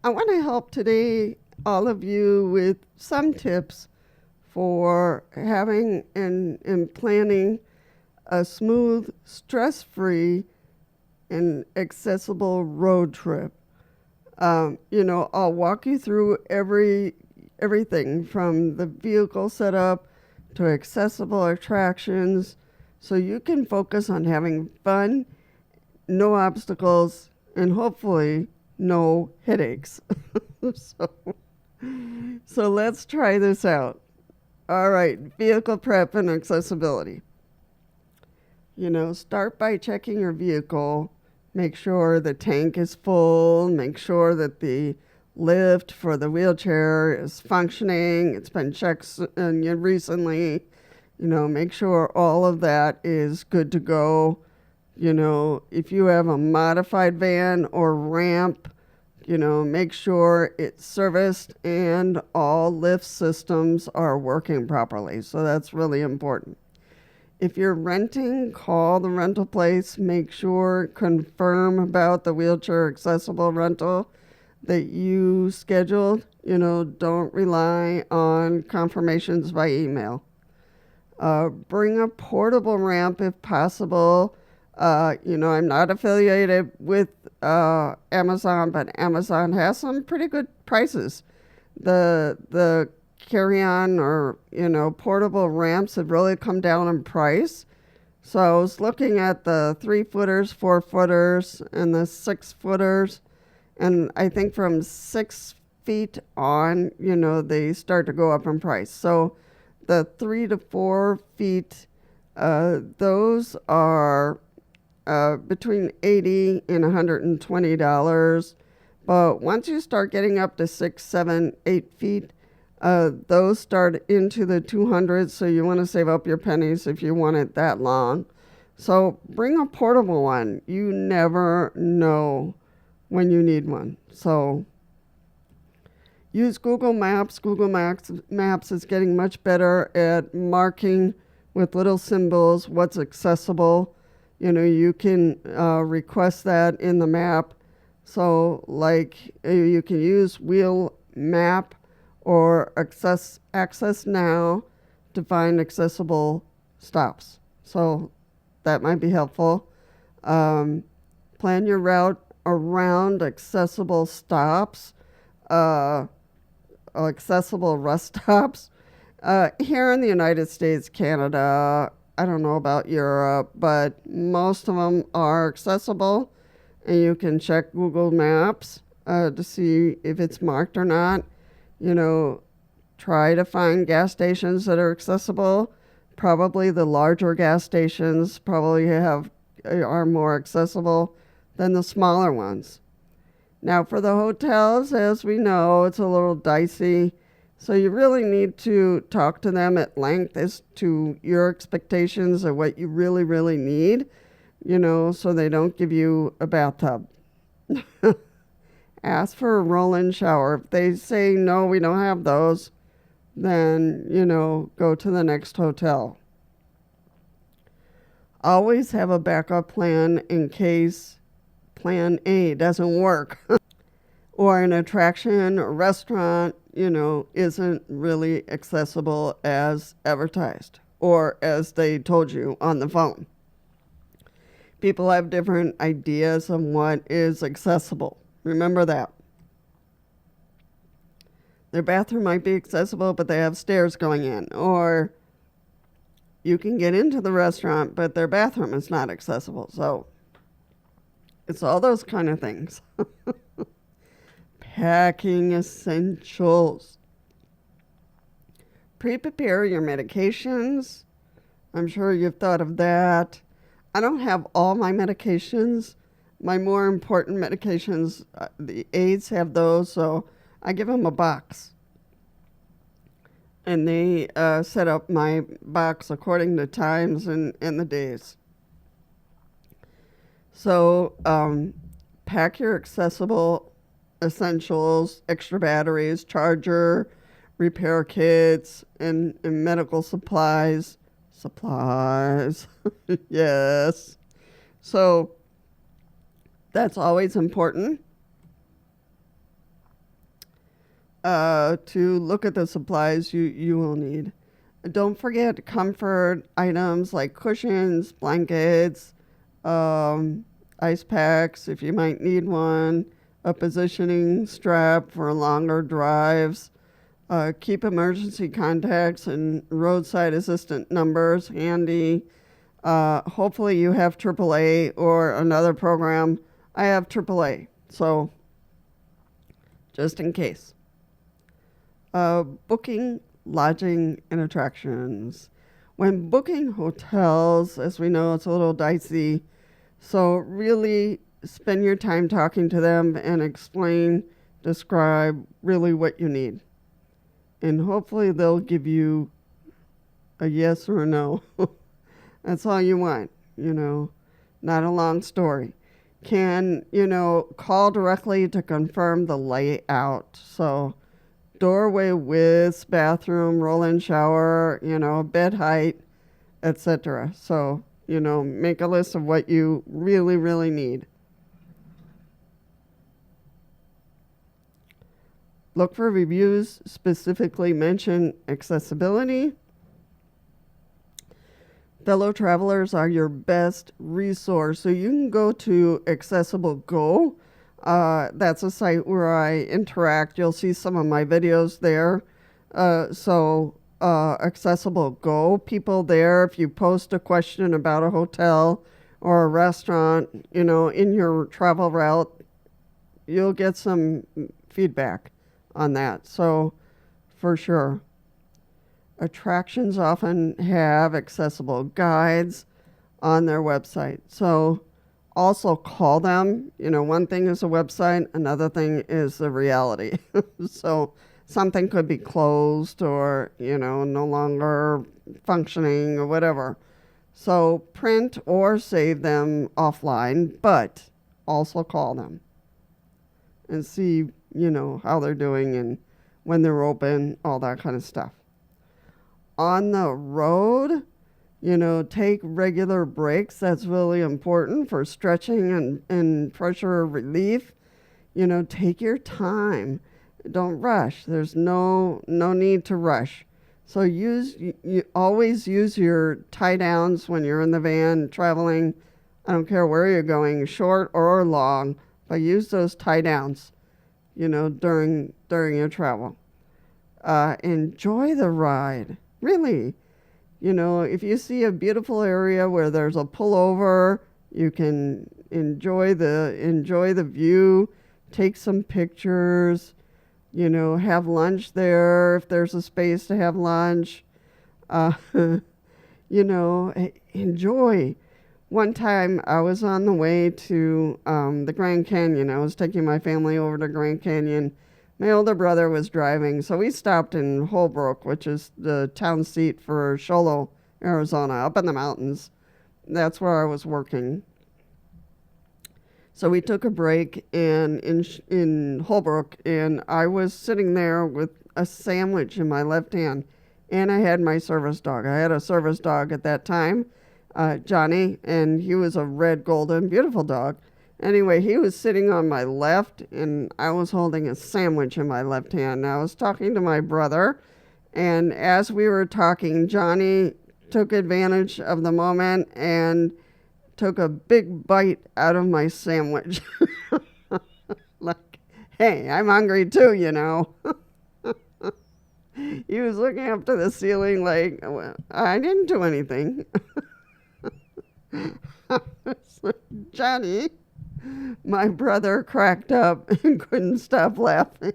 I want to help today all of you with some tips for having and planning a smooth, stress-free, and accessible road trip. I'll walk you through everything from the vehicle setup to accessible attractions so you can focus on having fun, no obstacles, and hopefully no headaches. so, so let's try this out. All right, vehicle prep and accessibility. Start by checking your vehicle. Make sure the tank is full. Make sure that the lift for the wheelchair is functioning. It's been checked recently. Make sure all of that is good to go. If you have a modified van or ramp, make sure it's serviced and all lift systems are working properly. So that's really important. If you're renting, call the rental place. Make sure, confirm about the wheelchair accessible rental that you scheduled. Don't rely on confirmations by email. Bring a portable ramp if possible. I'm not affiliated with Amazon, but Amazon has some pretty good prices. The carry-on or portable ramps have really come down in price. So I was looking at the 3-footers, 4-footers, and the 6-footers, and I think from 6 feet on, they start to go up in price. So the 3 to 4 feet, those are between $80 and $120. But once you start getting up to 6, 7, 8 feet, those start into the 200s, so you want to save up your pennies if you want it that long. So bring a portable one. You never know when you need one. So use Google Maps. Google Maps is getting much better at marking with little symbols what's accessible. You can request that in the map. So you can use Wheel Map or Access Now to find accessible stops. So that might be helpful. Plan your route around accessible stops, accessible rest stops. Here in the United States, Canada, I don't know about Europe, but most of them are accessible, and you can check Google Maps to see if it's marked or not. Try to find gas stations that are accessible. Probably the larger gas stations are more accessible than the smaller ones. Now for the hotels, as we know, it's a little dicey. So you really need to talk to them at length as to your expectations of what you really, really need, so they don't give you a bathtub. Ask for a roll-in shower. If they say, no, we don't have those, then, go to the next hotel. Always have a backup plan in case plan A doesn't work. Or an attraction or restaurant, isn't really accessible as advertised or as they told you on the phone. People have different ideas on what is accessible. Remember that. Their bathroom might be accessible, but they have stairs going in. Or you can get into the restaurant, but their bathroom is not accessible. So it's all those kind of things. Packing essentials. Prepare your medications. I'm sure you've thought of that. I don't have all my medications. My more important medications, the aides have those, so I give them a box. And they set up my box according to times and the days. So pack your accessible essentials, extra batteries, charger, repair kits, and medical supplies. Yes. So that's always important. to look at the supplies you will need. Don't forget comfort items like cushions, blankets, ice packs if you might need one, a positioning strap for longer drives. Keep emergency contacts and roadside assistant numbers handy. Hopefully you have AAA or another program. I have AAA, so just in case. Booking, lodging, and attractions. When booking hotels, as we know, it's a little dicey. So really spend your time talking to them and describe really what you need. And hopefully they'll give you a yes or a no. That's all you want, not a long story. Can, call directly to confirm the layout. So doorway width, bathroom, roll-in shower, bed height, etc. So, make a list of what you really, really need. Look for reviews specifically mention accessibility. Fellow travelers are your best resource. So you can go to Accessible Go. That's a site where I interact. You'll see some of my videos there. Accessible Go, people there, if you post a question about a hotel or a restaurant, in your travel route, you'll get some feedback on that. So for sure. Attractions often have accessible guides on their website. So also call them. One thing is a website, another thing is the reality. So something could be closed or, no longer functioning or whatever. So print or save them offline, but also call them and see, how they're doing and when they're open, all that kind of stuff. On the road, take regular breaks. That's really important for stretching and pressure relief. Take your time. Don't rush. There's no need to rush. So you always use your tie downs when you're in the van traveling. I don't care where you're going, short or long, but use those tie downs, during your travel. Enjoy the ride. Really, if you see a beautiful area where there's a pullover, you can enjoy the view, take some pictures, have lunch there if there's a space to have lunch. Enjoy. One time I was on the way to the Grand Canyon. I was taking my family over to Grand Canyon. My older brother was driving, so we stopped in Holbrook, which is the town seat for Show Low, Arizona, up in the mountains. That's where I was working. So we took a break in Holbrook, and I was sitting there with a sandwich in my left hand, and I had my service dog. I had a service dog at that time, Johnny, and he was a red golden, beautiful dog. Anyway, he was sitting on my left, and I was holding a sandwich in my left hand. I was talking to my brother, and as we were talking, Johnny took advantage of the moment and took a big bite out of my sandwich. Like, hey, I'm hungry too, He was looking up to the ceiling like, well, I didn't do anything. Johnny, my brother cracked up and couldn't stop laughing.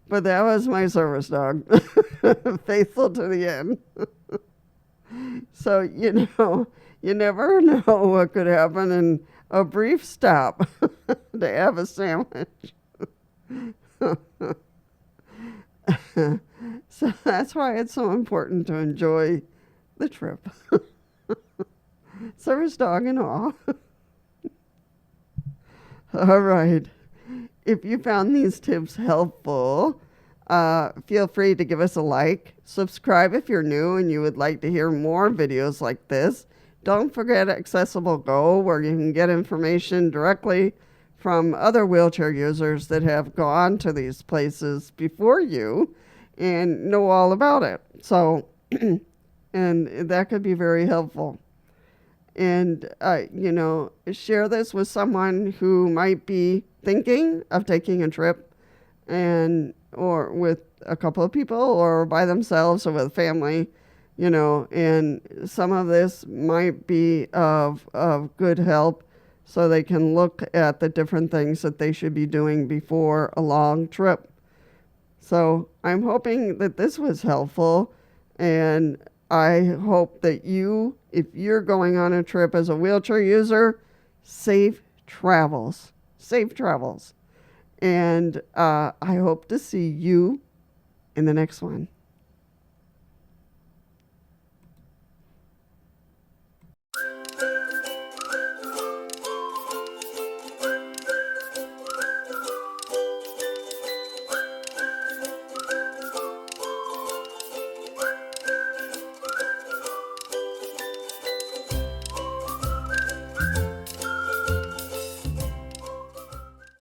But that was my service dog, faithful to the end. So, you never know what could happen in a brief stop to have a sandwich. So that's why it's so important to enjoy the trip. Service dog and all. All right. If you found these tips helpful, feel free to give us a like. Subscribe if you're new and you would like to hear more videos like this. Don't forget Accessible Go, where you can get information directly from other wheelchair users that have gone to these places before you and know all about it. So, and that could be very helpful. And, share this with someone who might be thinking of taking a trip, and or with a couple of people or by themselves or with family, and some of this might be of good help, so they can look at the different things that they should be doing before a long trip. So I'm hoping that this was helpful, and I hope that you, if you're going on a trip as a wheelchair user, safe travels. Safe travels. And I hope to see you in the next one.